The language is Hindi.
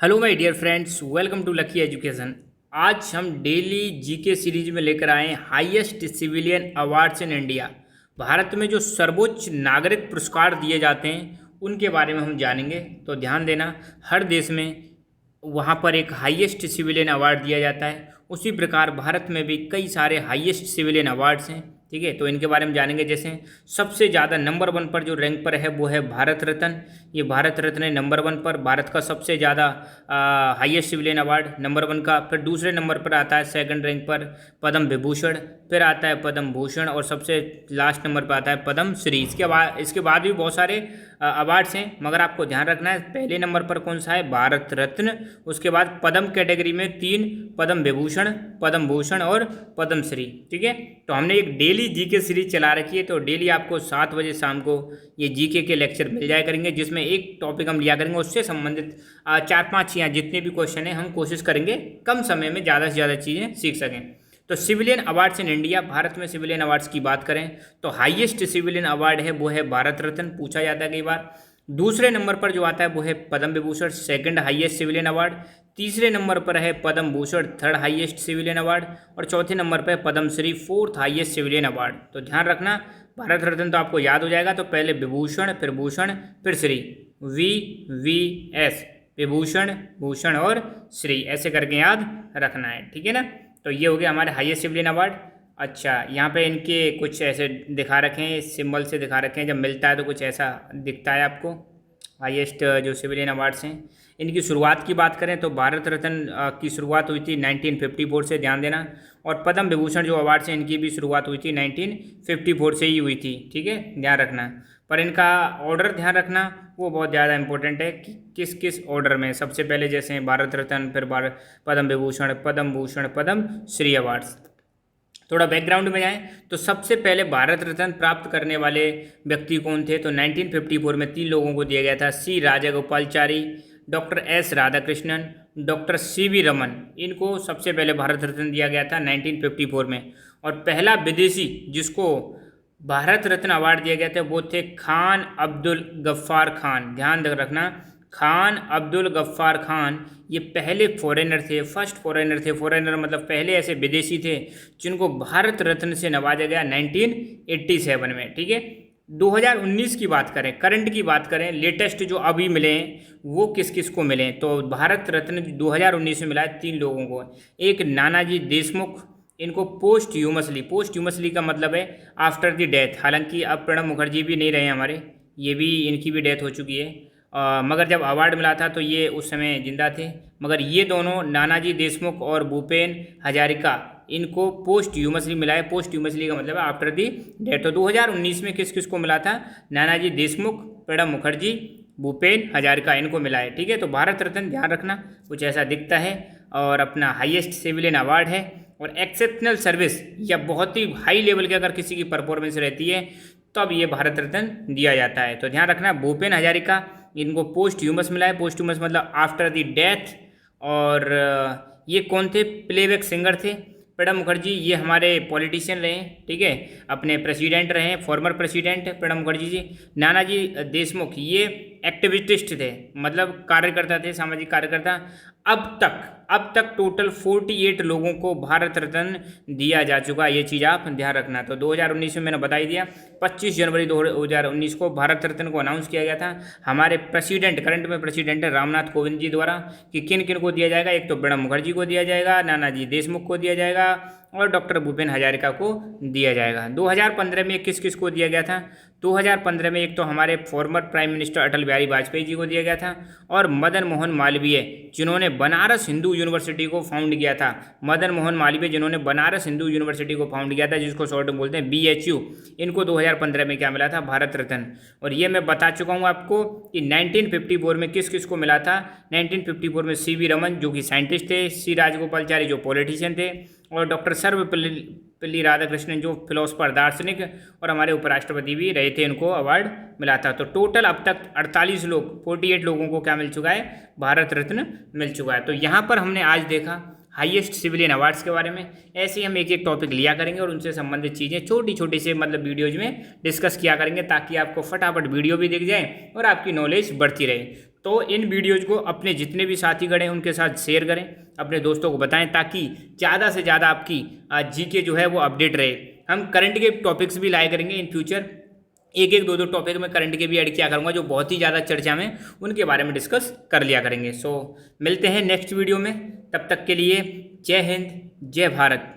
Hello my dear friends, welcome to lucky education. आज हम डेली जीके सीरीज में लेकर आए हैं highest civilian awards in India. Bharat में जो सर्वोच्च नागरिक पुरस्कार दिए जाते हैं उनके बारे में हम जानेंगे। तो ध्यान देना, हर देश में वहाँ पर एक हाईएस्ट सिविलियन अवार्ड दिया जाता है। उसी प्रकार भारत में भी कई सारे हाईएस्ट सिविलियन अवार्ड्स हैं। ठीक है, तो इनके बारे में जानेंगे। जैसे सबसे ज़्यादा नंबर 1 पर जो रैंक पर है वो है भारत रत्न। ये भारत रत्न है नंबर 1 पर, भारत का सबसे ज़्यादा हाईएस्ट सिविलियन अवार्ड नंबर 1 का। फिर दूसरे नंबर पर आता है सेकंड रैंक पर पद्म विभूषण, फिर आता है पद्म भूषण और सबसे लास्ट नंबर पर आता है पद्म श्री। इसके बाद भी बहुत सारे अवार्ड्स हैं, मगर आपको ध्यान रखना है पहले नंबर पर कौन सा है, भारत रत्न। उसके बाद पद्म कैटेगरी में 3, पद्म विभूषण, पद्म भूषण और पद्म श्री। ठीक है, तो हमने एक डेली जीके सीरीज चला रखी है। तो डेली आपको 7 बजे शाम को ये जीके के लेक्चर मिल जाया करेंगे, जिसमें एक टॉपिक हम लिया करेंगे, उससे संबंधित 4-5 या जितने भी क्वेश्चन हैं हम कोशिश करेंगे कम समय में ज़्यादा से ज़्यादा चीज़ें सीख सकें। तो civilian awards in India, Bharat में सिविलियन अवार्ड्स की बात करें तो हाईएस्ट सिविलियन अवार्ड है वो है भारत रत्न, पूछा जाता है कई बार। दूसरे नंबर पर जो आता है वो है Padma Vibhushan, second highest civilian award. तीसरे नंबर पर है Padma Bhushan, third highest civilian award. और चौथे नंबर पर Padma Shri, fourth highest civilian award. तो ध्यान रखना, भारत रत्न तो आपको याद हो जाएगा, तो पहले विभूषण, फिर भूषण, फिर श्री, VVS, विभूषण, भूषण और श्री, ऐसे करके याद रखना है। ठीक है ना, तो ये हो गया हमारे हाईएस्ट सिविलियन अवार्ड। अच्छा, यहाँ पे इनके कुछ ऐसे दिखा रखे हैं, सिंबल से दिखा रखे हैं, जब मिलता है तो कुछ ऐसा दिखता है आपको। हाईएस्ट जो सिविलियन अवार्ड्स हैं, इनकी शुरुआत की बात करें तो भारत रत्न की शुरुआत हुई थी 1954 से, ध्यान देना। और पद्म विभूषण जो अवार्ड्स हैं इनकी भी शुरुआत हुई थी 1954 से ही हुई थी। ठीक है, ध्यान रखना। पर इनका ऑर्डर ध्यान रखना, वो बहुत ज़्यादा इंपॉर्टेंट है कि किस किस ऑर्डर में। सबसे पहले जैसे भारत रत्न, फिर पद्म विभूषण, पद्म भूषण, पद्म श्री अवार्ड्स। थोड़ा बैकग्राउंड में जाएं तो सबसे पहले भारत रत्न प्राप्त करने वाले व्यक्ति कौन थे, तो 1954 में 3 लोगों को दिया गया था। C Rajagopalachari, doctor S Radhakrishnan, doctor CV Raman. इनको सबसे पहले भारत रत्न दिया गया था 1954 में। और पहला विदेशी जिसको भारत रत्न अवार्ड दिया गया था वो थे खान अब्दुल गफ्फार खान। ध्यान रखना, खान अब्दुल गफ्फार खान ये पहले फॉरेनर थे, फर्स्ट फॉरेनर थे। फॉरेनर मतलब पहले ऐसे विदेशी थे जिनको भारत रत्न से नवाजा गया 1987 में। ठीक है, 2019 की बात करें, करंट की बात करें, लेटेस्ट जो अभी मिले हैं वो किस किस को मिले, तो भारत रत्न 2019 में मिला है 3 लोगों को। एक नानाजी देशमुख, इनको पोस्ट ह्यूमसली का मतलब है आफ्टर द डेथ। हालांकि अब प्रणब मुखर्जी भी नहीं रहे हमारे, ये भी, इनकी भी डेथ हो चुकी है। मगर जब अवार्ड मिला था तो ये उस समय जिंदा थे। मगर ये दोनों नानाजी देशमुख और भूपेन हजारिका, इनको पोस्ट ह्यूमसली मिला है। पोस्ट ह्यूमसली का मतलब है आफ्टर दी डेथ। तो 2019 में किस किस को मिला था, नानाजी देशमुख, प्रणब मुखर्जी, भूपेन हजारिका, इनको मिला है। ठीक है, तो भारत रत्न ध्यान रखना कुछ ऐसा दिखता है और अपना हाईएस्ट सिविलियन अवार्ड है। और एक्सेप्शनल सर्विस या बहुत ही हाई लेवल की अगर किसी की परफॉर्मेंस रहती है तब ये भारत रत्न दिया जाता है। तो ध्यान रखना, भूपेन हजारिका इनको पोस्ट ह्यूमस मिला है। पोस्ट ह्यूमस मतलब आफ्टर द डेथ। और ये कौन थे, प्लेबैक सिंगर थे। प्रणब मुखर्जी ये हमारे पॉलिटिशियन रहे हैं, ठीक है, अपने प्रेसिडेंट रहे हैं, फॉर्मर प्रेसिडेंट प्रणब मुखर्जी जी। नानाजी देशमुख ये एक्टिविस्ट थे, मतलब कार्यकर्ता थे, सामाजिक कार्यकर्ता। अब तक टोटल 48 लोगों को भारत रत्न दिया जा चुका है, ये चीज़ आप ध्यान रखना। तो 2019 में मैंने बता ही दिया, 25 जनवरी 2019 को भारत रत्न को अनाउंस किया गया था हमारे प्रेसिडेंट, करंट में प्रेसिडेंट है रामनाथ कोविंद जी द्वारा, कि किन किन को दिया जाएगा। एक तो प्रणब मुखर्जी को दिया जाएगा, नानाजी देशमुख को दिया जाएगा और डॉक्टर भूपेन हजारिका को दिया जाएगा। 2015 में किस किस को दिया गया था, 2015 में एक तो हमारे former prime minister Atal Bihari Vajpayee ji को दिया गया था, और मदन मोहन मालवीय जिन्होंने बनारस हिंदू यूनिवर्सिटी को फाउंड किया था। मदन मोहन मालवीय जिन्होंने बनारस हिंदू यूनिवर्सिटी को फाउंड किया था, जिसको शॉर्ट में बोलते हैं BHU, इनको 2015 में क्या मिला था, भारत रत्न। और ये मैं बता चुका हूँ आपको कि 1954 में किस किस को मिला था। 1954 में CV रमन जो कि साइंटिस्ट थे, सी राजगोपालचारी जो पॉलिटिशियन थे, और डॉक्टर सर्वपल्ली राधाकृष्णन जो फिलोसफर, दार्शनिक और हमारे उपराष्ट्रपति भी रहे थे, इनको अवार्ड मिला था। तो टोटल अब तक 48 लोगों को क्या मिल चुका है, भारत रत्न मिल चुका है। तो यहाँ पर हमने आज देखा हाईएस्ट सिविलियन अवार्ड्स के बारे में। ऐसे ही हम एक एक टॉपिक लिया करेंगे और उनसे संबंधित चीज़ें छोटी छोटी से मतलब वीडियोज में डिस्कस किया करेंगे, ताकि आपको फटाफट वीडियो भी दिख जाए और आपकी नॉलेज बढ़ती रहे। तो इन वीडियोज़ को अपने जितने भी साथीगण हैं उनके साथ शेयर करें, अपने दोस्तों को बताएं, ताकि ज़्यादा से ज़्यादा आपकी जीके जो है वो अपडेट रहे। हम करंट के टॉपिक्स भी लाया करेंगे इन फ्यूचर, एक एक दो दो टॉपिक में करंट के भी ऐड किया करूँगा जो बहुत ही ज़्यादा चर्चा में, उनके बारे में डिस्कस कर लिया करेंगे। सो मिलते हैं नेक्स्ट वीडियो में, तब तक के लिए जय हिंद, जय भारत।